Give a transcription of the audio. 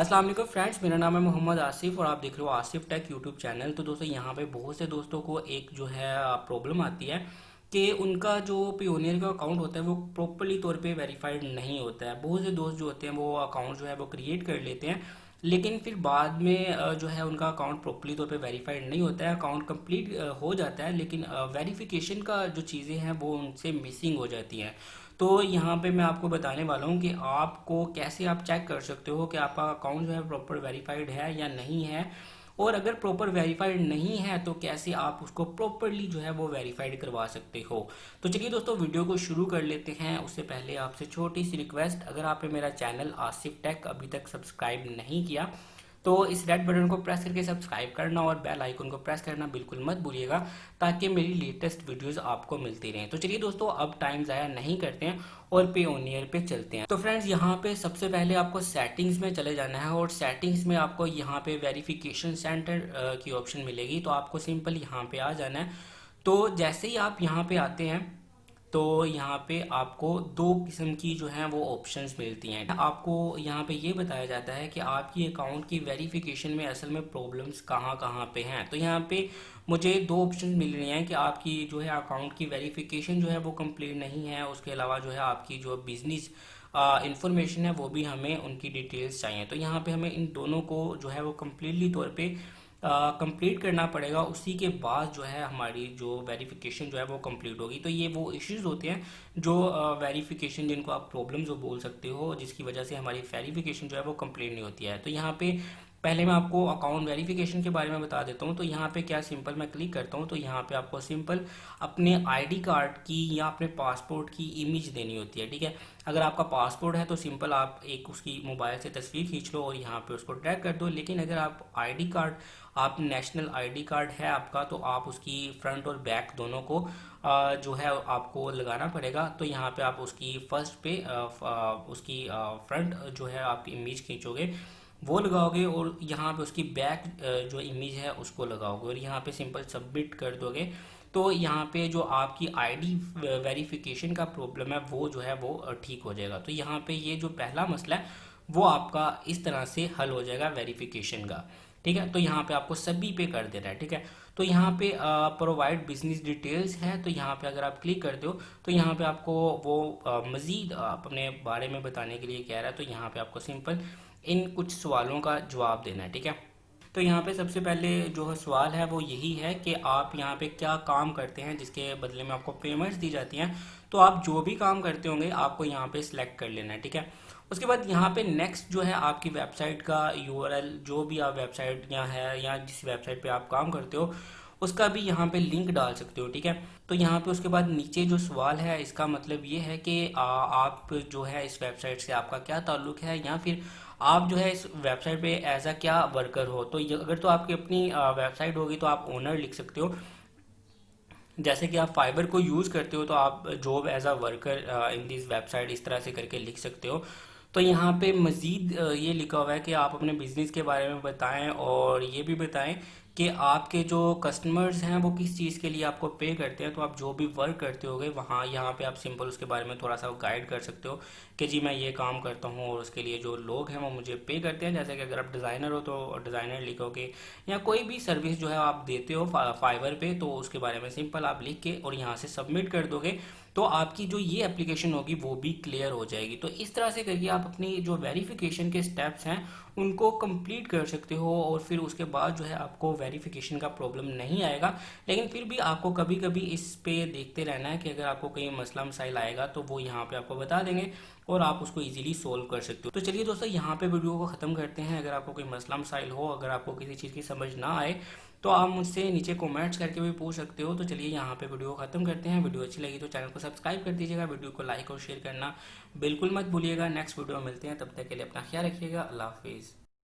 अस्सलाम वालेकुम फ्रेंड्स, मेरा नाम है मोहम्मद आसिफ और आप देख रहे हो आसिफ टेक यूट्यूब चैनल। तो दोस्तों यहाँ पे बहुत से दोस्तों को एक जो है प्रॉब्लम आती है कि उनका जो पियोनियर का अकाउंट होता है वो प्रॉपरली तौर पे वेरीफाइड नहीं होता है। बहुत से दोस्त जो होते हैं वो अकाउंट जो है वो क्रिएट कर लेते हैं, लेकिन फिर बाद में जो है उनका अकाउंट प्रॉपरली तौर पे वेरीफाइड नहीं होता है। अकाउंट कंप्लीट हो जाता है लेकिन वेरिफिकेशन का जो चीज़ें हैं वो उनसे मिसिंग हो जाती हैं। तो यहाँ पे मैं आपको बताने वाला हूँ कि आपको कैसे आप चेक कर सकते हो कि आपका अकाउंट जो है प्रॉपर वेरीफाइड है या नहीं है, और अगर प्रॉपर वेरीफाइड नहीं है तो कैसे आप उसको प्रॉपरली जो है वो वेरीफाइड करवा सकते हो। तो चलिए दोस्तों वीडियो को शुरू कर लेते हैं। उससे पहले आपसे छोटी सी रिक्वेस्ट, अगर आपने मेरा चैनल आसिफ टेक अभी तक सब्सक्राइब नहीं किया तो इस रेड बटन को प्रेस करके सब्सक्राइब करना और बेल आइकन को प्रेस करना बिल्कुल मत भूलिएगा, ताकि मेरी लेटेस्ट वीडियोस आपको मिलती रहें। तो चलिए दोस्तों अब टाइम ज़ाया नहीं करते हैं और पेओनियर पे चलते हैं। तो फ्रेंड्स यहाँ पे सबसे पहले आपको सेटिंग्स में चले जाना है और सेटिंग्स में आपको यहाँ पे वेरिफिकेशन सेंटर की ऑप्शन मिलेगी। तो आपको सिंपल यहाँ पे आ जाना है। तो जैसे ही आप यहाँ पे आते हैं तो यहाँ पे आपको दो किस्म की जो है वो ऑप्शंस मिलती हैं। आपको यहाँ पे ये बताया जाता है कि आपकी अकाउंट की वेरिफिकेशन में असल में प्रॉब्लम्स कहाँ कहाँ पे हैं। तो यहाँ पे मुझे दो ऑप्शन मिल रही हैं कि आपकी जो है अकाउंट की वेरिफिकेशन जो है वो कंप्लीट नहीं है, उसके अलावा जो है आपकी जो बिजनेस इंफॉर्मेशन है वो भी हमें उनकी डिटेल्स चाहिए। तो यहाँ पे हमें इन दोनों को जो है वो कम्प्लीटली तौर पे कंप्लीट करना पड़ेगा। उसी के बाद जो है हमारी जो वेरिफिकेशन जो है वो कंप्लीट होगी। तो ये वो इश्यूज होते हैं जो वेरिफिकेशन, जिनको आप प्रॉब्लम जो बोल सकते हो, जिसकी वजह से हमारी वेरिफिकेशन जो है वो कंप्लीट नहीं होती है। तो यहाँ पे पहले मैं आपको अकाउंट वेरिफिकेशन के बारे में बता देता हूँ। तो यहाँ पे क्या सिंपल मैं क्लिक करता हूँ तो यहाँ पे आपको सिंपल अपने आईडी कार्ड की या अपने पासपोर्ट की इमेज देनी होती है। ठीक है, अगर आपका पासपोर्ट है तो सिंपल आप एक उसकी मोबाइल से तस्वीर खींच लो और यहाँ पे उसको ट्रैक कर दो। लेकिन अगर आप आईडी कार्ड, आप नेशनल आईडी कार्ड है आपका, तो आप उसकी फ्रंट और बैक दोनों को जो है आपको लगाना पड़ेगा। तो यहाँ पे आप उसकी फर्स्ट पे उसकी फ्रंट जो है आप इमेज खींचोगे वो लगाओगे और यहाँ पे उसकी बैक जो इमेज है उसको लगाओगे और यहाँ पे सिंपल सबमिट कर दोगे। तो यहाँ पे जो आपकी आईडी वेरिफिकेशन का प्रॉब्लम है वो जो है वो ठीक हो जाएगा। तो यहाँ पे ये जो पहला मसला है वो आपका इस तरह से हल हो जाएगा वेरिफिकेशन का। ठीक है, तो यहाँ पे आपको सभी पे कर देना है। ठीक है, तो यहाँ पे प्रोवाइड बिजनेस डिटेल्स है, तो यहाँ पे अगर आप क्लिक करते हो तो यहाँ पे आपको वो मज़ीद अपने बारे में बताने के लिए कह रहा है। तो यहाँ पे आपको सिंपल इन कुछ सवालों का जवाब देना है। ठीक है, तो यहाँ पे सबसे पहले जो सवाल है वो यही है कि आप यहाँ पे क्या काम करते हैं जिसके बदले में आपको पेमेंट्स दी जाती हैं। तो आप जो भी काम करते होंगे आपको यहाँ पे सिलेक्ट कर लेना है। ठीक है, उसके बाद यहाँ पे नेक्स्ट जो है आपकी वेबसाइट का यूआरएल, जो भी आप वेबसाइट यहाँ है या जिस वेबसाइट पे आप काम करते हो उसका भी यहाँ पे लिंक डाल सकते हो। ठीक है, तो यहाँ पे उसके बाद नीचे जो सवाल है इसका मतलब ये है कि आप जो है इस वेबसाइट से आपका क्या ताल्लुक है, या फिर आप जो है इस वेबसाइट पे एज अ क्या वर्कर हो। तो अगर तो आपकी अपनी वेबसाइट होगी तो आप ओनर लिख सकते हो। जैसे कि आप फाइबर को यूज़ करते हो तो आप job as a worker in this website इस तरह से करके लिख सकते हो। तो यहाँ पे मज़ीद ये लिखा हुआ है कि आप अपने बिजनेस के बारे में बताएं और ये भी बताएं कि आपके जो कस्टमर्स हैं वो किस चीज़ के लिए आपको पे करते हैं। तो आप जो भी वर्क करते होगे वहाँ यहाँ पे आप सिंपल उसके बारे में थोड़ा सा गाइड कर सकते हो कि जी मैं ये काम करता हूँ और उसके लिए जो लोग हैं वो मुझे पे करते हैं। जैसे कि अगर आप डिज़ाइनर हो तो डिज़ाइनर लिखोगे, या कोई भी सर्विस जो है आप देते हो फाइवर पे तो उसके बारे में सिंपल आप लिख के और यहाँ से सबमिट कर दोगे तो आपकी जो ये एप्लीकेशन होगी वो भी क्लियर हो जाएगी। तो इस तरह से करके आप अपनी जो वेरिफिकेशन के स्टेप्स हैं उनको कंप्लीट कर सकते हो और फिर उसके बाद जो है आपको वेरिफिकेशन का प्रॉब्लम नहीं आएगा। लेकिन फिर भी आपको कभी कभी इस पे देखते रहना है कि अगर आपको कहीं मसला मसाइल आएगा तो वो यहाँ पे आपको बता देंगे और आप उसको इजीली सोल्व कर सकते हो। तो चलिए दोस्तों यहाँ पे वीडियो को ख़त्म करते हैं। अगर आपको कोई मसला मसाइल हो, अगर आपको किसी चीज़ की समझ ना आए तो आप मुझसे नीचे कमेंट्स करके भी पूछ सकते हो। तो चलिए यहाँ पे वीडियो ख़त्म करते हैं। वीडियो अच्छी लगी तो चैनल को सब्सक्राइब कर दीजिएगा, वीडियो को लाइक और शेयर करना बिल्कुल मत भूलिएगा। नेक्स्ट वीडियो में मिलते हैं, तब तक के लिए अपना ख्याल रखिएगा। अल्लाह हाफिज़।